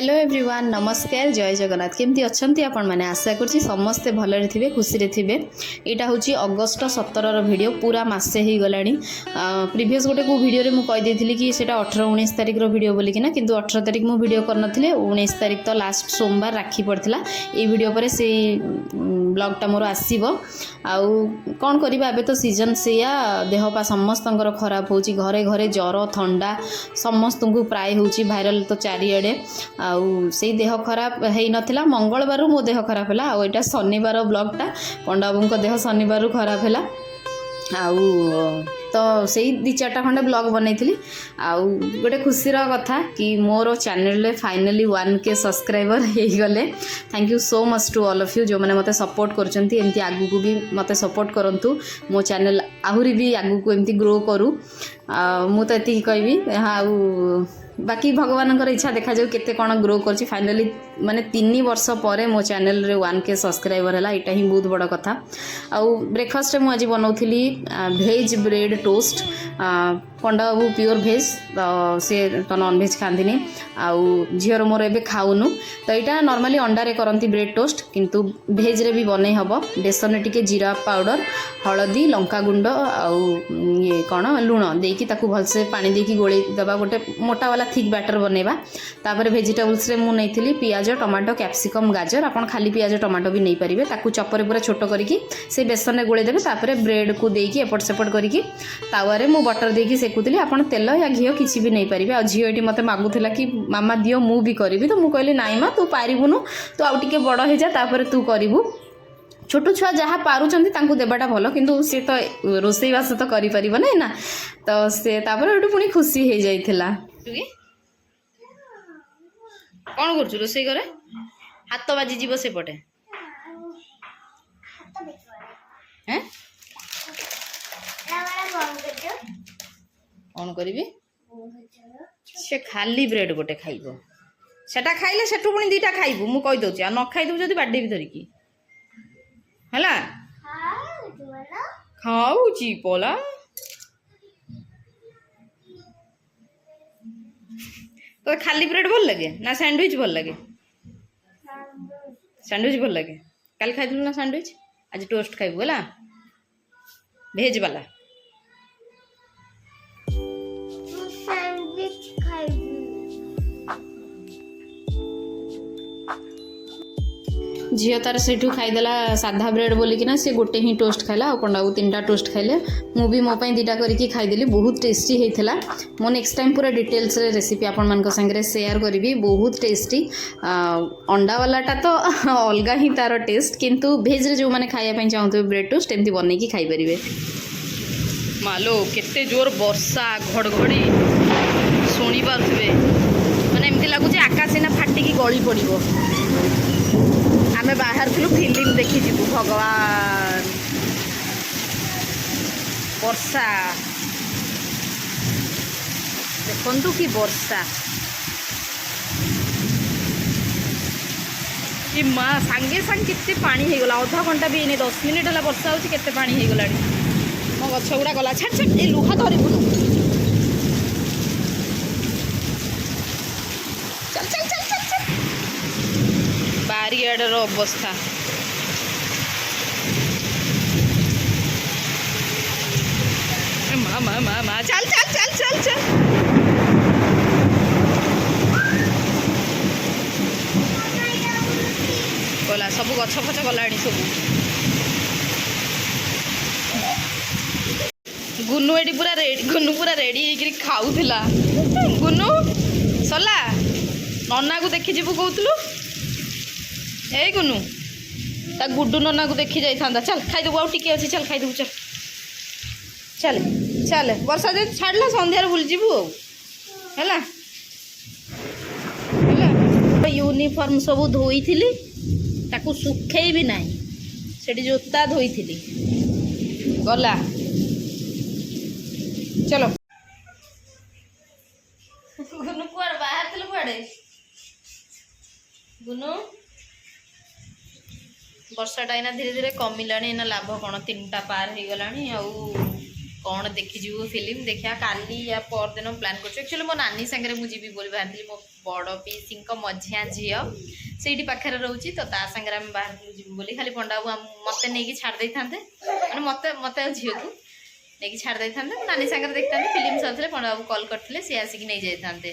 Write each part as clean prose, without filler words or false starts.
Hello everyone नमस्कार जय जगन्नाथ केमती अच्छा आपण मैंने आशा करुँची समस्ते भलरे थे खुशी थे यहाँ हूँ अगस्ट 17 वीडियो पूरा मसे हो गला प्रीवियस गोटे को वीडियो मुझे कहीदी कि सेटा 18-19 तारिख वीडियो बोलिकिना किंतु 18 तारिख मु वीडियो करनी 19 तारिख तो लास्ट सोमवार राखी पड़ता ये वीडियो पर से ब्लॉगटा मोर आसो आउ कौन करवा एबे तो सीजन से देहपा समस्त खराब हो घरे घरे जर थंडा समस्त को प्राय हो भाइराल तो चारिआडे आउ से देह खराब है नथिला मंगलबार मो देह खराब है आउ एटा शनिवार ब्लॉगटा पंडा बाबू देह शनिवार खराब है आउ तो से दी चार्टा खंडे ब्लॉग बनई आउ गोटे खुशीर कथा कि मोर चैनल फाइनली 1K सब्सक्राइबर हो गले। Thank you so much to all of you जो मैंने मते सपोर्ट करचंती एमती आगु को भी मते सपोर्ट करंतु मो चैनल आहुरी भी आगु को एमती ग्रो करू मु तो एति कहबी आउ बाकी भगवान इच्छा देखा जाऊ केते कौन ग्रो कर फाइनली माने 3 वर्ष पर मो चैनल रे 1K सब्सक्राइबर है यहाँ ही बहुत बड़ कथा आउ ब्रेकफास्ट में आज बनाऊली भेज ब्रेड टोस्ट पंडा बाबू प्योर भेज तो सी तो नॉन भेज खाती आउ झीर मोर ए खाऊनु तो यहाँ नॉर्मली अंडारे करती ब्रेड टोस्ट किंतु भेज रे भी बनै हम बेसन टिके जीरा पाउडर हलदी लंका गुंड आउ ये कौन लुण देकी ताकू भलसे पानी देकी गोले दबा गोटे मोटा वाला थिक बैटर बनैबा तापर वेजिटेबल्स रे मु नैथिली पियाज टमाटो कैप्सिकम गाजर आपन खाली पियाज टमाटो भी नहीं पारिबे ताकू चपर पूरा छोट करिकी से बेसन रे गोले देबे तापर ब्रेड को देकी एपट सेपट करिकी तावारे मु बटर देकी सेकुतली आपन तेल या घियो किछि भी नहीं पारिबे आ झियो एटी मते मागुथला कि मामा दियो मु भी करिबी तो मु कहली नाइ मा तू पारिबुनु तो आउ टिके बड़ हे जा तापर तू करिबु छोट छुआ जहाँ पारुचंती तांकू देबाटा भलो किंतु से तो रोसई बास तो करि परिबो नै ना तो से तापर एटु पुनी खुशी हे जाइथिला कौन कर रोसई करे हाथ बाजी जीव से पटे हैं कौन करी से खाली ब्रेड गोटे खाइब सेटा खाइले सेठू पुणी दीटा खाइबू मु कहि दउची आ न खाइदउ जदी बाडे भी धरिकी हला खाऊची पोला तो खाली ब्रेड भल लगे ना सैंडविच भल लगे सैंडविच भल लगे कल खाइलु ना सैंडविच आज टोस्ट खाइबू हला भेज वाला झील तार से खाईदेला साधा ब्रेड बोलिकिना से गोटे ही टोस्ट खाइला आ पंडा को 3टा टोस्ट खाइले मु भी मो पई 2टा करके खाईदेली बहुत टेस्टी होता मो नेक्स्ट टाइम पूरा डिटेल्स रे रेसिपी आपण मान संगे शेयर करी बहुत टेस्टी अंडा वालाटा तो अलग ही तार टेस्ट किंतु भेज रे जो माने खाया चाहते ब्रेड टोस्ट एमती बन के खाई पारे मालो केते जोर वर्षा घड़घड़ी शुणी पारे माने एमती लगुच आकाश ना फाटिकी गली पड़ो आमे बाहर थिलु फिल्म देखी जीवु भगवान वर्षा देखु कि वर्षा कि माँ सांगे सांगे केते पानी हो गला आधा घंटा भी नहीं 10 मिनिट है वर्षा होची केते पानी हो गला मो गछ गुड़ा गला छाड़ छाड़ ए लुहा धरिबुनु चल चल चल चल चल बारियाडर अवस्था मा मा मा मा चल चल चल चल चल गला सब गछ फछ गलाणी सब गुनु एटी पूरा रेडी गुनु पूरा रेडी होकर खाऊला गुनु सरला नना को देखी जीवु कहतलु ए गुनु ता गुड्डू नना को देखी जाई थांदा चल खाइदबु आउ टिके अछि चल खाइदबु चल चल चल वर्षा जे छाड़ला संध्यार बुल जीवु हैला हैला यूनिफॉर्म सब धोईथिली ताकू सुखेई भी नाही सेठी जोता धोईथिली गला चलो गुनु कुआर बाहर थिलु कुआडे गुनु वर्षाटा एना धीरे धीरे कमिलानी एना लाभ कौन 3टा पार हो गलानी आउ कौन देखीजु फिल्म देखा काली या परदिन प्लान कर एक्चुअली मो नानी सागर मुझे बाहर मो बड़ पीसी मझिया झी से पाखे रोचे तो सागर आम बाहर जीवु बोली खाली पंडा बाबू मत नहीं छाड़ था मैंने मत मत झील को नहीं छाड़ था नानी सागर देखते फिल्म सर पंडा बाबू कल करते सी आसिक नहीं जाते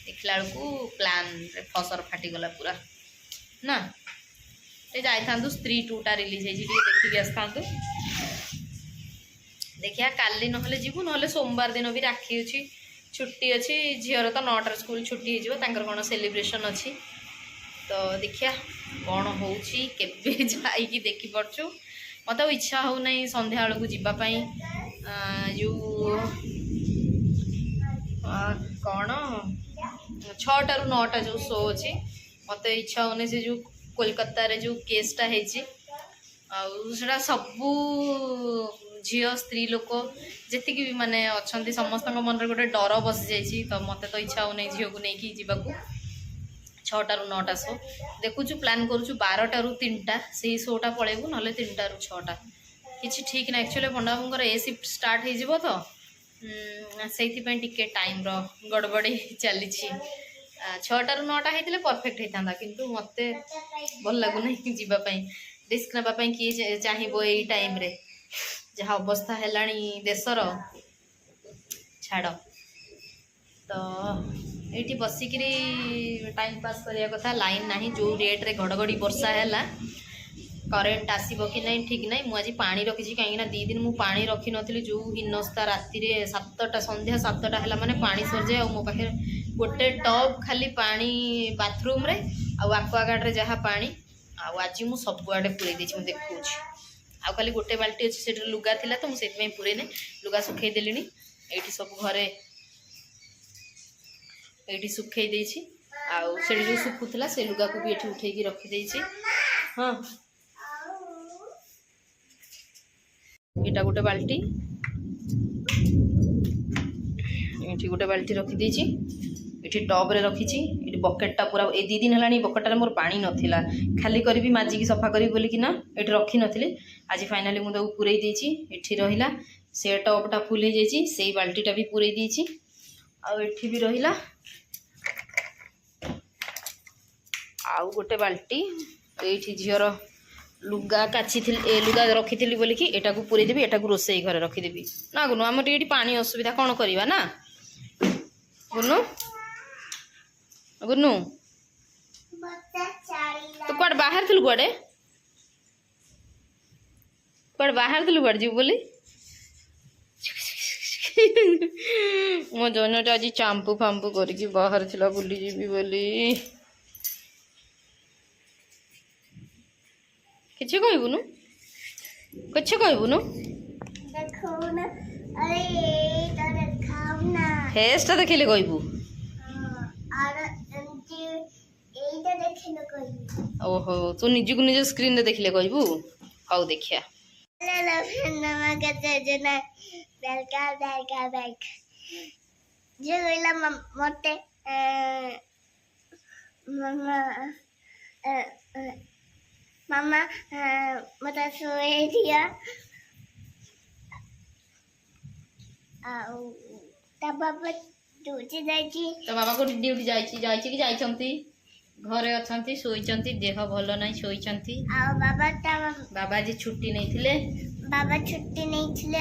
देखला बेलू प्लान फसर फाटीगला पूरा ना जाता स्त्री 2टा रिलीज देखिए आसता देखिया काली ना जीवु ना सोमवार दिन भी राखी अच्छी छुट्टी अच्छी झीर तो 9टार स्कूल छुट्टी हो कौन सेलिब्रेशन अच्छी तो देखिया कौन हो जाइए देखी पार्छु मत इच्छा हो ना संध्या बेलू जीवाई जो कौन 6टारू 9टा जो शो अच्छी मत इच्छा होने से जो कोलकाता रे जो केसटा है सबू झील स्त्री लोक जी भी माने अच्छा समस्त मन गोटे डर बसी जाइए तो मत तो इच्छा हो झील को लेकिन जीवाक 6टारू 9टा शो देखुचु प्लान करुचु 12टारू 3टा से शोटा पलैबू ना 3टारू 6टा किसी ठीक ना एक्चुअली पंडा बाबूर ए शिफ्ट स्टार्ट हो तो से टिके टाइम गड़बड़ी चली 6टारू 9टा होते परफेक्ट होता किंतु मत भल लगुना जीवाई रिस्क नापाई किए चाहब यही टाइम रे जहाँ अवस्था है देशर छाड़ तो ये बसिकी टाइम पास करने कथा लाइन ना जो रेट रे घड़घड़ी वर्षा है करेन्ट आसब कि नहीं ठीक ना मुझे पानी रखी कहीं 2 दिन मुझे पानी रखी नी जो हिनस्ता राति 7टा संध्या 7टा है माने पानी सरजाए मो पाखे गोटे टब खाली पानी बाथरूम रे आक्वागार्ड रे जहाँ पानी आज मुझे सबुआडे पूरे मुझे देखा आउ खाली गोटे बाल्टी अच्छे से लुगा थिला तो मुझे पूरे लुगा सुखई देली ये सब घरे ये सुखई देछि आउ से जो सुखुला से लुगा को भी ये उठे रखी हाँ यहाँ गोटे बाल्टी ये गोटे बाल्टी रखी ये टब रे रखी ये बकेटा पूरा ए 2 दिन है बकेटार मोर पानी नाला खाली करी माजिकी सफा करी बोलिकिना ये रखी नी आज फाइनाली मुझे पूरे ये रहा से टबटा फुल हो जाइए से बाल्टीटा भी पूरे देती आठी भी रहा आउ गोटे बाल्टी ये झीर लुगा काची लुगा रखी थी बोलिकी एटा को पूरे देवी एटा को रोसई घरे रखीदेवी ना गुनु आम ये पानी असुविधा कौन करवा ना गुनु गुनु तो कौड़ बाहर थी कौड़े कौड़ बाहर थी कौड़ जीव बोली मो जनटा आज चांपू फांपू करके बाहर थिला बुली जीवी बोली किछ कहबुनु किछ कहबुनु फेसटा देखिले कहबू ओहो तू निज को निज स्क्रीन रे देखिले कहबू हाउ देखिया जो गइला मते मामा मत सोए दिया बाबा ड्यूटी जाइए तो बाबा को ड्यूटी जाइए कि जाइछंती घरे अछंती सोइछंती देह भल नहीं सोइछंती बाबा जी छुट्टी नहीं थिले बाबा छुट्टी नहीं थिले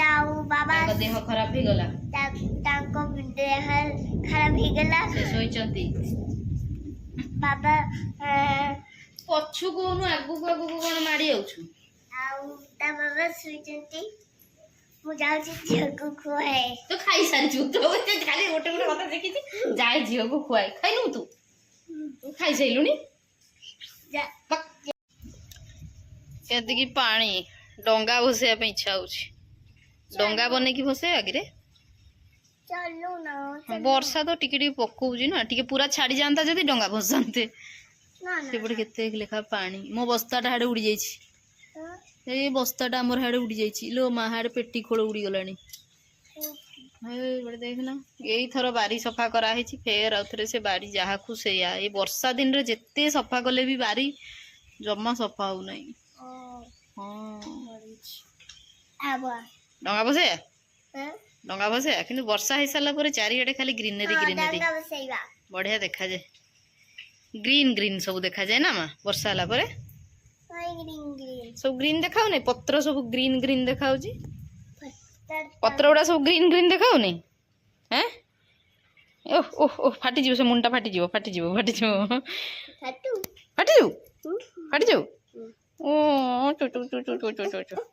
बाबा देह खराब हो गला ताको देह खराब हो गला से सोइछंती बाबा पछु को आगु आगु कौन माड़ी जाऊछु बाबा सुइचंती मु जाउची झियो को खुआए तो खाई सारछु तो खाली गोटे गोटे कथा देखि जाय झियो को खुआए खाइनु तू खाई सैलुनी जा केदी की पानी डंगा भसे पे इच्छा होछि डंगा बने की भसे आगे चलू ना वर्षा तो टिके टिके पकौजी ना टिके पूरा छाड़ी जानता जदी डंगा भसंते से बड़े केते लेखा पानी मो बस्ताटा हाड़े उड़ी जाइछि ए बस्ताटा हमर हाड़े उड़ी जाइछि लो मा हाड़े पेटी खोल उड़ी गलानी बड़े देखना यही थर बारी सफा करा है फेर आउथरे से बारी जहा को सेया ए वर्षा दिन रे जेते सफा कले भी बारी जम्मा सफा हो नहीं हां डंगा बसे डंगा भसैया कि वर्षा हो सारा पर चारिड़े खाली ग्रीनरी ग्रीनरी बढ़िया देखा जाए ग्रीन ग्रीन सब देखा जाए ना माँ वर्षा होला पर सब ग्रीन देखा पत्र सब ग्रीन ग्रीन देखा पत्र गुड़ा सब ग्रीन ग्रीन देखा हैं ओह ओह ओह फाटी जीव से मुंडा फाटी जीव फाटी जीव फाटी जीव फाटी जीव फाटी जीव ओ चो चो चो चो चो चो चो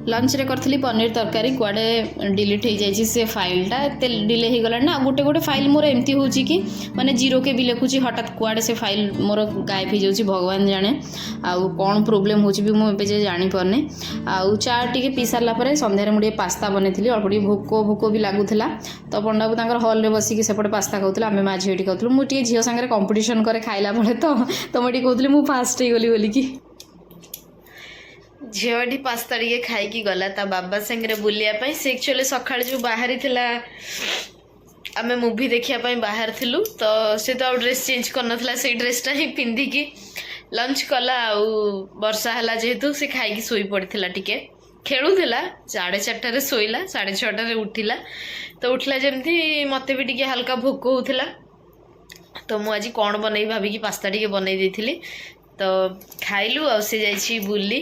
लंच रे करथली पनीर तरकारी कुआडे डिलीट हो जाइए से फाइलटा एत डिले हो गला ना गोटे गोटे फाइल मोर एमती हो कि माने जीरो के भी लिखुची हठात कुआडे से फाइल मोर गायब हो जाउची भगवान जाने आउ कौन प्रोब्लेम होची भी मु जे जानी परने आउ चा टिके पी सारला परे संध्यारे मुडे पास्ता बनेथिली अल्प टिके भोक भी लागुथला तो पंडाबू तांकर हॉल रे बसिकी सेपटे पास्ता खाउथला आमे मा झियोटी खाउथलु मु टिके झियो संगे कंपटीशन करे खाइला बळे तो मटी कहउथली मु फास्ट हे गली बोली की झीटी पास्ता टे खाई गला ता बाबा संगे बुलिया से एक्चुअली सका जो बाहरी थिला आमे मूवी देखिया बाहर थिलु तो से तो ड्रेस चेंज करनथला से ड्रेसटा ही पिंधिकी लंच कला आउ वर्षा हला जेहेतु से खाई सोई पड़थिला टिके खेलुला 4:30 शोला 6:30 उठिला तो उठला जमती मते भी टिके हल्का भोक होउथिला तो मु आज कौन बनई भाभी की पास्ता टिके बनई देथिली तो खाइलु आ से जाइछि बुली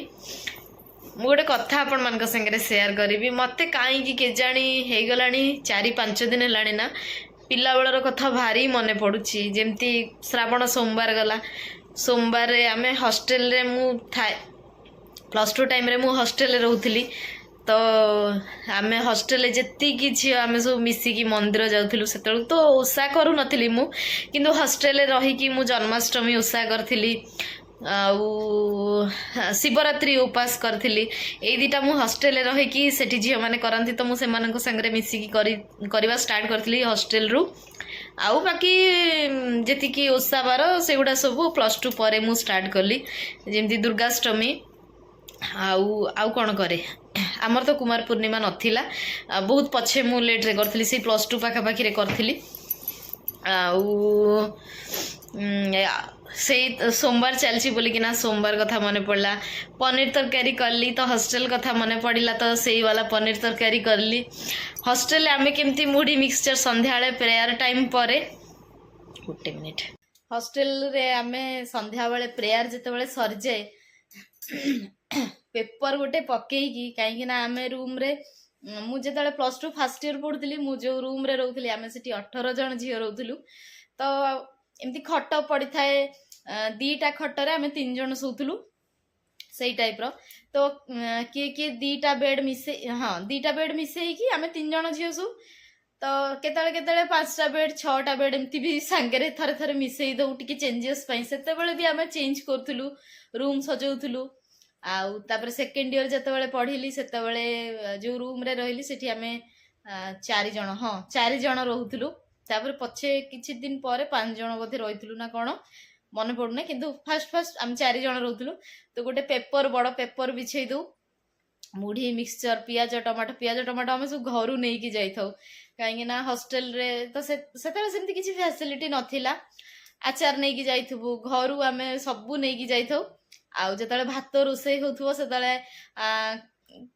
मु गोटे कथा आपण मान संगे सेयार करी मत कहीं केजाणी हो गला 4-5 दिन है ना पिला बेलर कथा भारी मन पड़ुछि जेमती श्रावण सोमवार गला सोमवार आम हॉस्टेल रे मु थाए +2 टाइम रे मु हॉस्टेल रे रहउथिली तो आम हॉस्टेल जी झी आम सब मिसिकी मंदिर जाऊँ से तो ओषा करू नथिली मु किंतु हॉस्टेल रहीकि मु जन्माष्टमी ओषा करथिली आउ शिवरात्रि उपास करथिली ए दीटा मु हॉस्टेल रहीकि सेठी झी माने करंती तो मु सेमानक संगे मिसिकी करवा स्टार्ट करथिली हॉस्टेल रु आउ बाकी जेतिकी ओषा बार सेगुड़ा सब +2 पर मु स्टार्ट कली जेमती दुर्गाष्टमी आउ आउ कौन करे आमर तो कुमार पूर्णिमा नथिला बहुत पछे मु लेट रे करथिली से +2 पाखापाखी रे करथिली आउ से सोमवार चलची बोलिकिना सोमवार कथा मन पड़ला पनीर तरकारी करली तो हॉस्टेल कथा मन पड़ा तो सही वाला पनीर तरकारी करली हॉस्टेल आमे केमती मुढ़ी मिक्सचर संध्या प्रेयर टाइम पर गोटे मिनिट हॉस्टेल रे आमे संध्या बेले प्रेयर जिते सरी जाए पेपर गोटे पकईकी कहीं आमे रूम रे मुझे +2 फर्स्ट ईयर पढ़ुली मु जो रूम रे रोथली आमे सिटी 18 जन झील रोथलु तो एमती खट पड़ी थाए 2टा खटर आमे 3 जन सोथलु सही टाइप रो तो किए किए 2टा बेड मिसे हाँ 2टा बेड मिसे कि आमे 3 जन झील सु तो केतले केतले 5टा बेड 6टा बेड एमती भी सांगे थरे थरे मिसई दउ टिके चेंजेस पई सेते बेले भी आमे चेंज करथुलु रूम सजौथुलु आउ तापर सेकेंड ईयर जते बेले पढ़िली सेते बेले जो रूम रे रहिली सेठी आमे 4 जन हाँ 4 जन रहउथुलु तापर पछे किछि दिन पर 5 जन बोधे रहिथुलु ना कोन मन पड़ुने किंतु फर्स्ट आम 4 जन रहउथुलु तो गोटे पेपर बड़ पेपर बिछै दउ मुढ़ी मिक्सचर पियाज टमाटो आम सब घर नहीं कि जाई थाउ कहीं ना हॉस्टेल रे तो सेमती किसी फैसिलिटी नथिला आचार नहीं कि जाइथबु घर आम सबू नहीं कि जाई थाउ आउ जतले भात रोषे होथुबो सेतले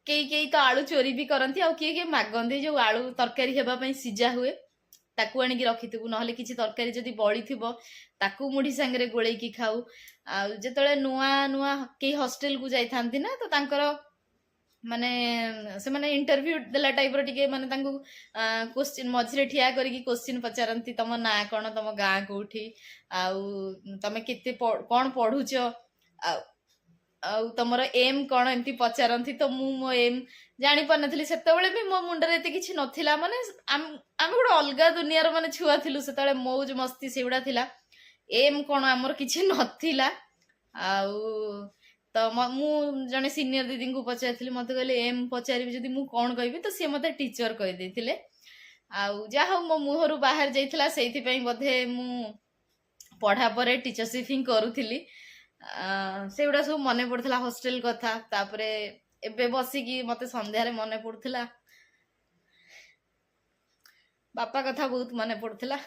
कई तो आलू चोरी भी करती आउ किए मागंती जो आलू तरकारी हेबा पई सिजा हुए ताकू आनिकी रखिथबु नहले किछि तरकारी जदि बळी थिबो ताकू मुढ़ी संगे गोळेकी खाऊ आ जतले नुआ नुआ के हॉस्टेल को जाई थांती ना तो तांकर माने से माने इंटरव्यू देला टाइप रो टिके माने तांकू क्वेश्चन मझरे ठिया करिकी क्वेश्चन पचारंती तम ना कोन तम गां कोठी आउ तमे केते कोन पढुछ आउ तमर एम कोन एमती पचारंती तो मु मो एम जानी पार नथली सेतेबेले भी मो मुंडर एते किछि नथिला माने आम गोटे अलगा दुनियार माने छुआ थिलु सेतेबेले मौज मस्ती सेउडा थिला एम कोन हमर किछि नथिला आउ तो मु जने सीनियर दीदी को पचारथिली मते कहले एम पचारिबि जदि मु कोन कहबि तो से मते टीचर कहि देथिले आउ जा हो मो मुहरु बाहर जाइथिला सेइथि पई बधे मु पढ़ा परे टीचरशिपिंग करूथिली सेगुड़ा सब मन पड़ता हॉस्टेल कथा तापरे एबे बसिकी मते संध्यारे मन पड़ता बापा कथा बहुत मन पड़ता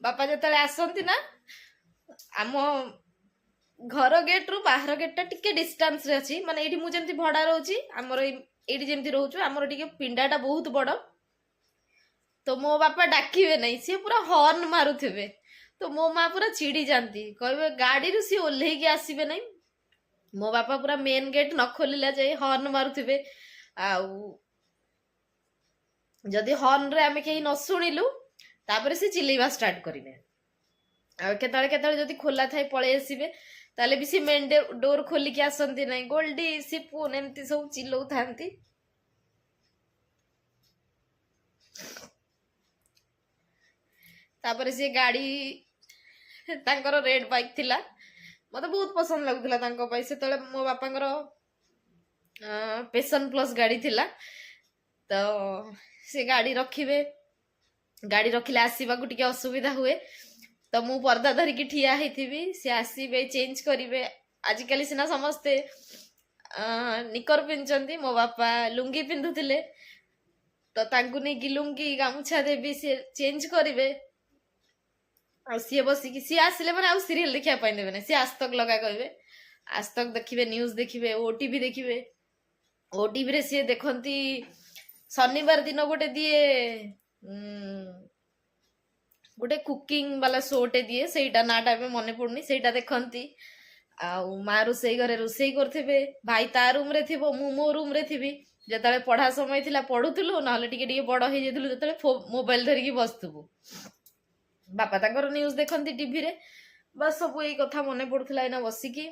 बापा जो आसती ना आम घर गेट रु बाहर गेट टिके डिस्टेंस रे अछि माने एठी मु जेमती भडा रहउची हमर एठी जेमती रहउछु हमर टिके पिंडाटा बहुत बड़ तो मो बापा डाकिबे नहीं सी पूरा हॉर्न मारुथिबे तो मो माँ पूरा चिड़ी जाती कहबे गाड़ी रु सी ओल्हे के आसीबे नहीं मो बापा पूरा मेन गेट न खोलिला जाय हॉर्न मारुथिबे आउ जदि हॉर्न रे आमे केही न सुनिलु तापरे से चिल्लेबा स्टार्ट करिवे आ केतळे केतळे जदि खोला थाई पळे आसीबे ताले भी सी मेन डोर खोली के आसंती नहीं गोल्डी सिपुन एमती सब चिल्लौ थांती तापरे से गाड़ी तांकर रेड बाइक थिला मते बहुत पसंद लागुथिला तांको पाई से तळे मो बापांकर पेशन प्लस गाड़ी थिला तो से गाड़ी रखिबे गाड़ी रखिले आसीबा को टिके असुविधा हुए तो मु पर्दा धरिकी ठिया हेथिबी से आसीबे चेंज करिवे आजिकली सिना समस्ते निकर पिंचंती मो बापा लुंगी पिंधुथिले तो तांकु नै कि लुंगी गामुछा देबी से चेंज करिवे आ सी बसिकी सी आसिले माने आ सीरियल देखिया पाइ देबे नै सी आज तक लगा कहबे आज तक देखिबे न्यूज देखिबे ओटीवी देखिबे ओटीवी रे सी देखंती शनिवार दिन गोटे दिए गोटे कुकिंग वाला शोटे दिए सेटा नाटा में मने पड़नी सेटा देखंती आउ माँ रोसई घरे रोसई करथिबे भाई ता रूम रे थिबो मु मो रूम रे थिबी जतले पढ़ा समय थिला पढुथुलु नहले टिके टिके बड़ हे जेथुलु जतले मोबाइल धरिकी बसथुबु बापा ताकर न्यूज देखंती टीवी रे बस सब एई कथा मने पड़ुथला एना बसिकी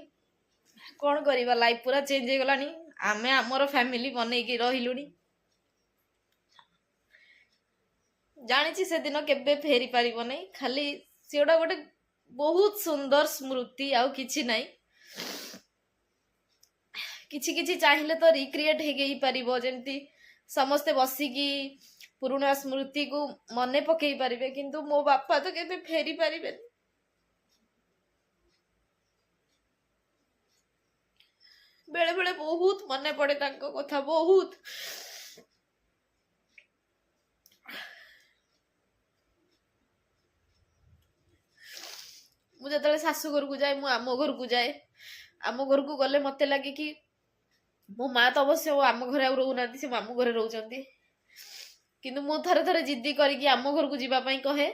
कोन करिबा लाइफ पूरा चेंज हे गलानी आमे हमर फैमिली बनै की रहिलुनी जानी से दिन केबे फेरी पारिबो नै खाली सेडा गोटे बहुत सुंदर स्मृति आउ किछि नै किछि किछि चाहिले तो रिक्रिएट हे गई पारिबो जेंती समस्त बसिकी पुराना स्मृति को मने पकई पारिबे किंतु मो बापा तो केबे फेरी पारिबे बेले बेले बहुत मने पड़े तांको कथा बहुत मुझे तले सासू घर को जाए मु आम घर को जाए आम घर को गले मते लगे कि मो माँ तो अवश्य आम घर रोना से मामू घरे रोचंती किंतु मु थरे थरे जिद्दी करके आम घर को जीवा पई कहे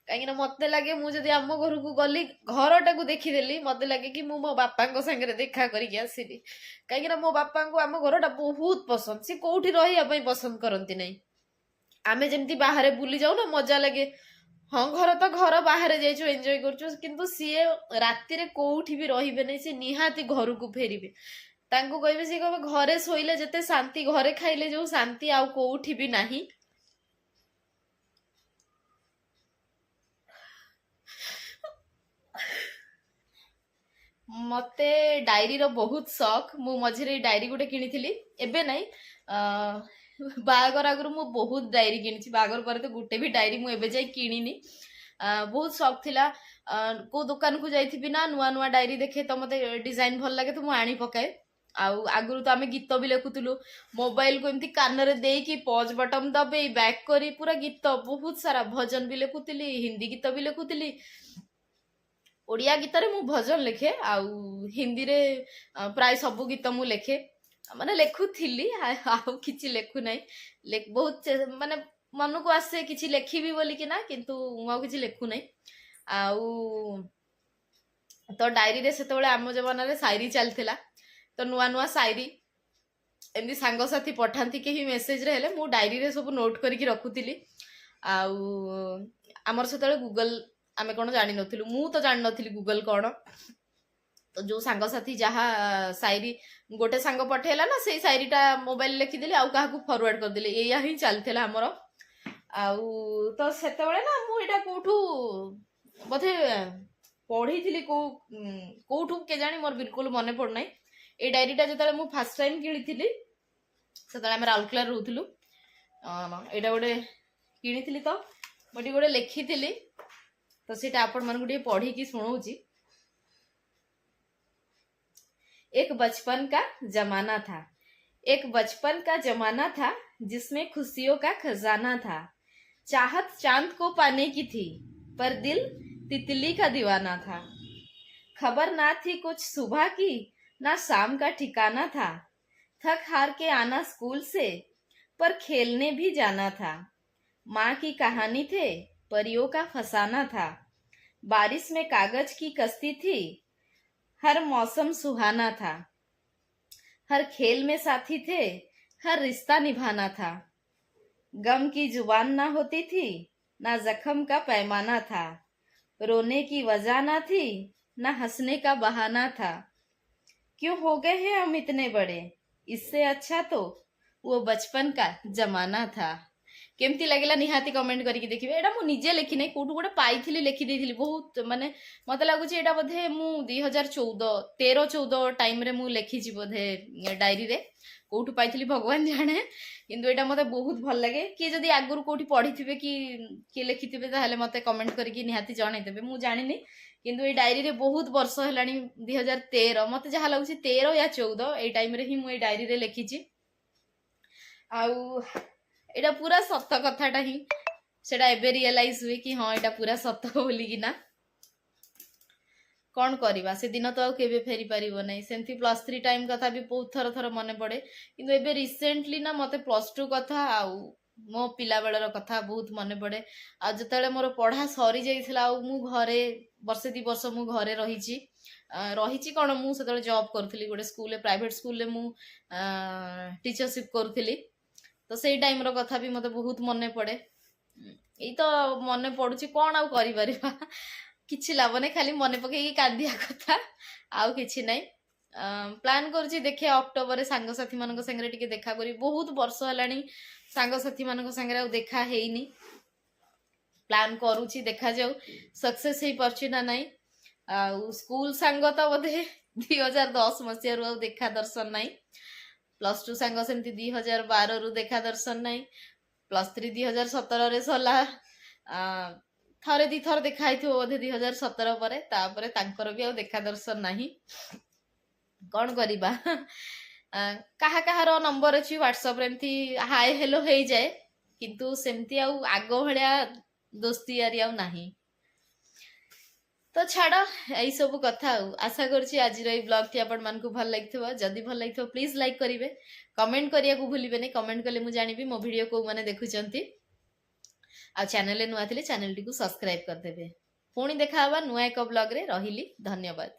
कहीं मते लगे मु जदी आम घर को गली घरटा को देखीदेली मते लगे कि मु मो बापा संगे देखा करके आसिली कहीं मो बापा को आम घरटा बहुत पसंद सी कोठी रहिया पई पसंद करती नहीं आमे जेमती बाहर बुली जाऊ ना मजा लगे हाँ घर तो घर बाहर जाइछु एंजॉय करछु किंतु सीए राति रे कोठी भी रहिबे नै से निहाती घर को फेरिबे तांको कहबे से कहबे घरे सोइले जते शांति घरे खाइले जो शांति आउ कोठी भी नाही मते डायरी रो बहुत शौक मु मझिरे डायरी गोटे किनिथिली एबे नै बागर आगु मु बहुत डायरी किनी बागर पर तो गोटे भी डायरी मु एबे जाई किनिनी बहुत शौक थिला को दुकान को जाइथिबी ना नुआ नुआ डायरी देखे तो मते डिजाइन भल लागे तो मु आनी पकाए आउ आगु तो आमे गीत भी लेखुतलु मोबाइल को एमती कान रे देई कि पॉज बटन दबे बैक करी पूरा गीत बहुत सारा भजन भी लेखुतली हिंदी गीत भी लेखुतली ओडिया गीत रे मु भजन लेखे आउ हिंदी रे प्राय सब गीत मु लेखे माने लेखुथिली आउ किछि लेखु नै बहुत माने मन को आसे किछि लेखिबी बोली कि ना किंतु मु किछि लेखु नै आउ तो डायरी रे सेतबेले आम जमाना रे शायरी चलथिला तो नुआ नुआ शायरी एमती सांग साथी पठांती के मेसेज रे हेले मु डायरी रे सब नोट करके रखुथिली आउ हमर सेतबेले गूगल आमे कोन जानि नथिलु मु तो जानि नथिली गूगल कोन तो जो सांग साथी जहा शायरी गोटे सांग पठेला ना से शायरीटा मोबाइल लिखिदेली आउ काहा को फॉरवर्ड कर देले एया ही चलथिला हमर आउ तो सेतबेले ना मु एटा कोठू बथे पढीथिली कोठू के जानी मोर बिल्कुल मने पड़ नै ए डायरीटा जतले मु फर्स्ट टाइम किनिथिली सेतले हम राउरकेला रहउथिलु एटा गोटे किनिथिली तो बटी गोटे लेखिथिली तो सेटा आपण मन गुटे पढी की सुनाउची एक बचपन का जमाना था एक बचपन का जमाना था जिसमें खुशियों का खजाना था चाहत चांद को पाने की थी पर दिल तितली का दीवाना था। खबर ना थी कुछ सुबह की, ना शाम का ठिकाना था। थक हार के आना स्कूल से, पर खेलने भी जाना था। माँ की कहानी थे, परियों का फसाना था। बारिश में कागज की कश्ती थी, हर मौसम सुहाना था। हर खेल में साथी थे, हर रिश्ता निभाना था। गम की जुबान ना होती थी, ना जख्म का पैमाना था। रोने की वजह ना थी, ना हंसने का बहाना था। क्यों हो गए हैं हम इतने बड़े, इससे अच्छा तो वो बचपन का जमाना था। केमती लगिला निहाती कमेंट करके देखिए। एटा मु निजे लिखि नै, कोठु गोटे पाइथिली लिखि देइथिली। बहुत माने मते लागुची एटा बोधे मु 2014 13 14 टाइम रे मु लिखिची बोधे डायरी रे। कोठु पाइथिली भगवान जाने, किंतु एटा मते बहुत भल लागे। कि जदि आगुरु कोठी पढिथिबे कि लिखिथिबे ताहले मते कमेंट करके निहाती जणाइ देबे। मु जानिनी, किंतु ए डायरी रे बहुत वर्ष हेलानी 2013 मते जहा लागुची 13 या 14 ए टाइम रे ही मु ए डायरी रे लिखिची। आउ एटा पूरा सत कथाटा ही सेटा एबे रियलाइज हुए कि हाँ एटा पूरा सत बोली कि ना। कौन करवा से दिन तो केबे फेरी पारिबो नै। सेमती +3 टाइम कथा भी बहुत थर थर मन पड़े, किंतु एबे रिसेंटली ना मते +2 कथा आउ मो पिला बेलर कथा बहुत मन पड़े। आ जतले मोर पढ़ा सरी जाइथिला आ मु घरे वर्षे 2 वर्ष मु घरे रहिची। रहिची कोन मु सेतले जॉब करथली गोटे स्कूल प्राइवेट स्कूल ले मु टीचरशिप करथली। तो सेई टाइम रो कथा भी मते बहुत मन पड़े। एई तो मन पड़ुची कोन आउ करि परिबा। किछि लाभ नै, खाली मन पकेई कांदिया कथा आउ किछि नै। प्लान करूची देखे अक्टोबर रे सांग साथी मानक संगे टिके देखा करी। बहुत वर्ष हलानी सांग साथी मानक संगे आउ देखा हेइनी। प्लान करूची देखा जाऊ सक्सेस हेई परची ना नै। आउ स्कूल सांग तो बोधे 2010 मसिया रु आउ देखा दर्शन नै। +2 सांग सेमती 2012 रु देखा दर्शन नै। +3 2017 रे सला। थरे दी थर देखा आइथिबो बोधे 2017 परे। तापरे तांकर भी आउ देखा दर्शन नाही। कौन करिबा। काहा काहार नंबर अछि व्हाट्सएप रे, एमती हाय हेलो हेई जाए, किंतु सेमती आउ आगो भलिया दोस्ती यारी आउ नाही। तो छाड़ यही सब कथा। आशा करुँची आज ब्लॉग टी आपण मानकु भल लागिथिबो। जदि भल लागिथिबो प्लीज लाइक करिवे, कमेंट करिया को भूलिबे नै। कमेंट कले मु जानिबी मो वीडियो को माने देखुचंती। आ चैनल नुआ थिले चैनल टी को सब्सक्राइब कर देबे। पुणी देखा हवा नुआ एक ब्लॉग रे। रहिली, धन्यवाद।